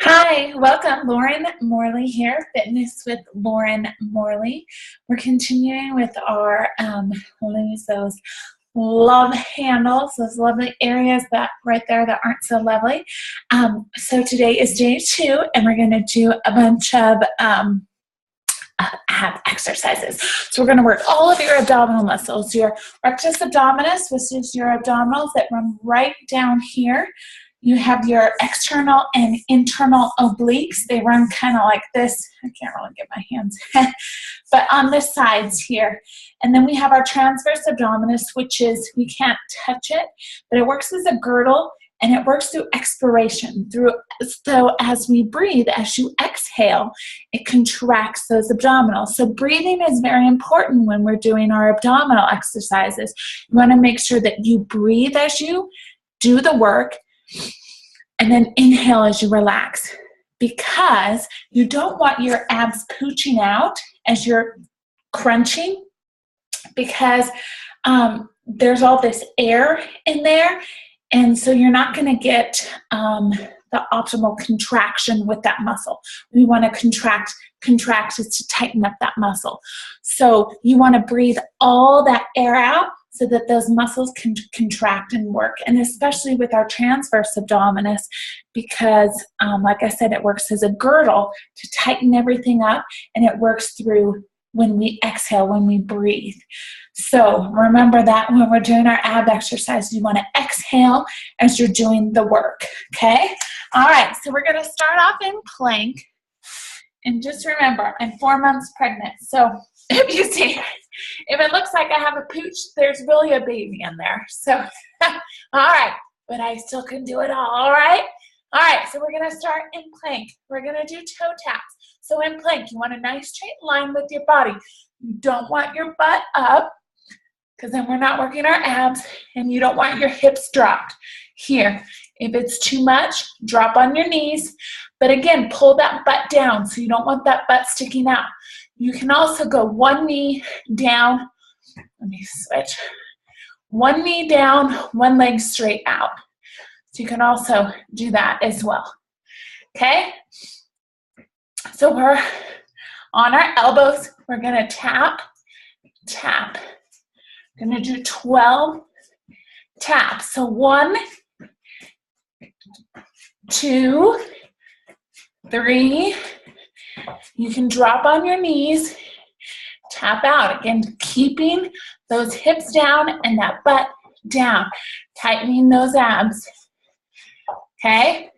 Hi, welcome. Lauren Morley here, Fitness with Lauren Morley. We're continuing with our lose those love handles, those lovely areas that right there that aren't so lovely. So today is day 2, and we're going to do a bunch of ab exercises. So we're going to work all of your abdominal muscles, your rectus abdominis, which is your abdominals that run right down here. You have your external and internal obliques. They run kind of like this. I can't really get my hands, but on the sides here. And then we have our transverse abdominis, which is, we can't touch it, but it works as a girdle, and it works through expiration. So as we breathe, as you exhale, it contracts those abdominals. So breathing is very important when we're doing our abdominal exercises. You want to make sure that you breathe as you do the work, and then inhale as you relax, because you don't want your abs pooching out as you're crunching, because there's all this air in there, and so you're not going to get the optimal contraction with that muscle. We want to contract is to tighten up that muscle. So you want to breathe all that air out so that those muscles can contract and work, and especially with our transverse abdominis, because like I said, it works as a girdle to tighten everything up, and it works through when we exhale, when we breathe. So remember that when we're doing our ab exercise, you want to exhale as you're doing the work, okay? All right, so we're going to start off in plank. And just remember, I'm 4 months pregnant, so if you see, if it looks like I have a pooch, there's really a baby in there. So, all right, but I still can do it all right? All right, so we're going to start in plank. We're going to do toe taps. So in plank, you want a nice straight line with your body. You don't want your butt up, because then we're not working our abs, and you don't want your hips dropped. Here, if it's too much, drop on your knees, but again, pull that butt down, so you don't want that butt sticking out. You can also go one knee down, let me switch, one knee down, one leg straight out. So you can also do that as well, okay? So we're on our elbows, we're gonna tap, tap. We're gonna do 12 taps. So 1, 2, 3, you can drop on your knees, tap out. Again, keeping those hips down and that butt down, tightening those abs, okay?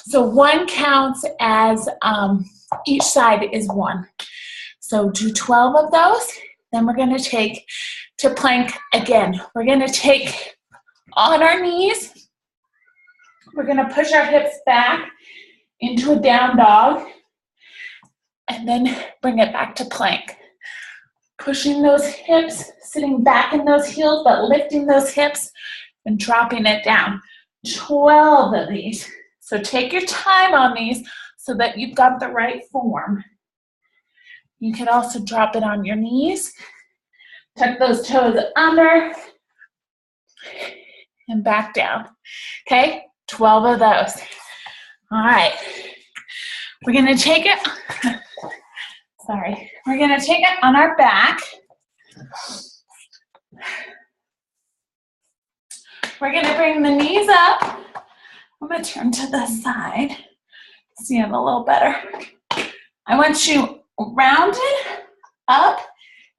So 1 counts as each side is 1. So do 12 of those. Then we're gonna take to plank again. We're gonna take on our knees. We're gonna push our hips back into a down dog, and then bring it back to plank. Pushing those hips, sitting back in those heels, but lifting those hips and dropping it down. 12 of these. So take your time on these so that you've got the right form. You can also drop it on your knees. Tuck those toes under and back down. Okay, 12 of those. All right, we're gonna take it, we're gonna take it on our back. We're gonna bring the knees up. I'm gonna turn to the side, see it a little better. I want you rounded up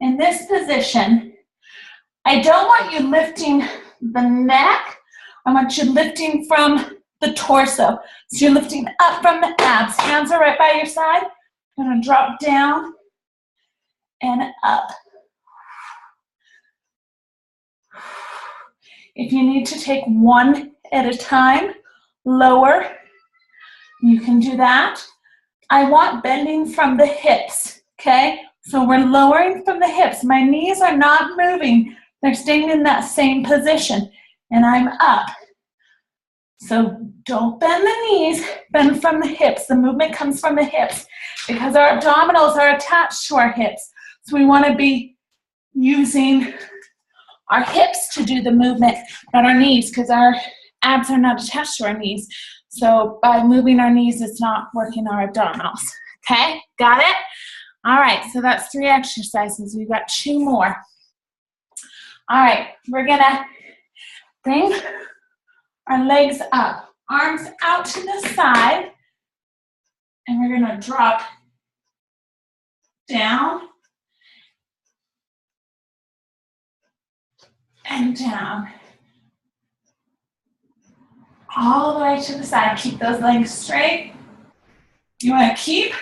in this position. I don't want you lifting the neck. I want you lifting from the torso. So you're lifting up from the abs. Hands are right by your side. I'm gonna drop down and up. If you need to take one at a time, lower, you can do that. I want bending from the hips, okay? So we're lowering from the hips. My knees are not moving. They're staying in that same position, and I'm up. So don't bend the knees, bend from the hips. The movement comes from the hips because our abdominals are attached to our hips. So we want to be using our hips to do the movement, not our knees, because our abs are not attached to our knees. So by moving our knees, it's not working our abdominals. Okay, got it? All right, so that's 3 exercises. We've got 2 more. All right, we're gonna bring our legs up, arms out to the side, and we're gonna drop down and down. All the way to the side. Keep those legs straight. You want to keep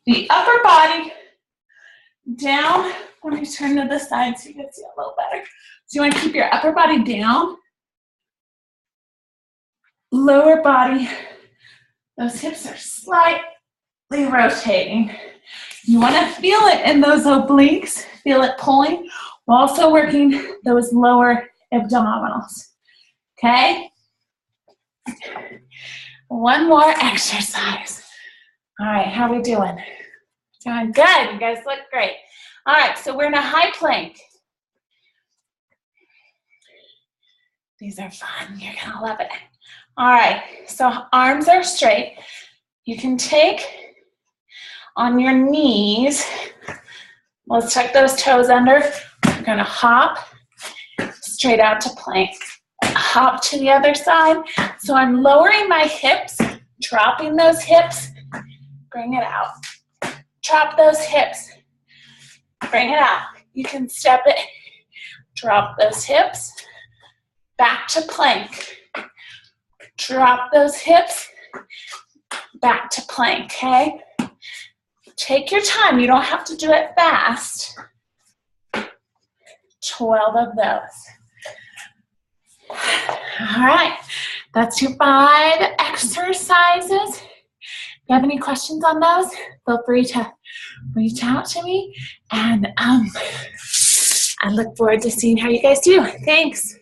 the upper body down. Let me turn to the side so you can see a little better. So you want to keep your upper body down. Lower body, those hips are slightly rotating. You want to feel it in those obliques, feel it pulling, while also working those lower abdominals. Okay? 1 more exercise. All right, how are we doing? Doing good. You guys look great. All right, so we're in a high plank. These are fun. You're going to love it. All right, so arms are straight. You can take on your knees. Let's tuck those toes under. We're going to hop straight out to plank. Hop to the other side. So I'm lowering my hips, dropping those hips, bring it out. Drop those hips, bring it out. You can step it, drop those hips, back to plank. Drop those hips, back to plank, okay? Take your time. You don't have to do it fast. 12 of those. All right, that's your 5 exercises. If you have any questions on those, feel free to reach out to me, and I look forward to seeing how you guys do. Thanks.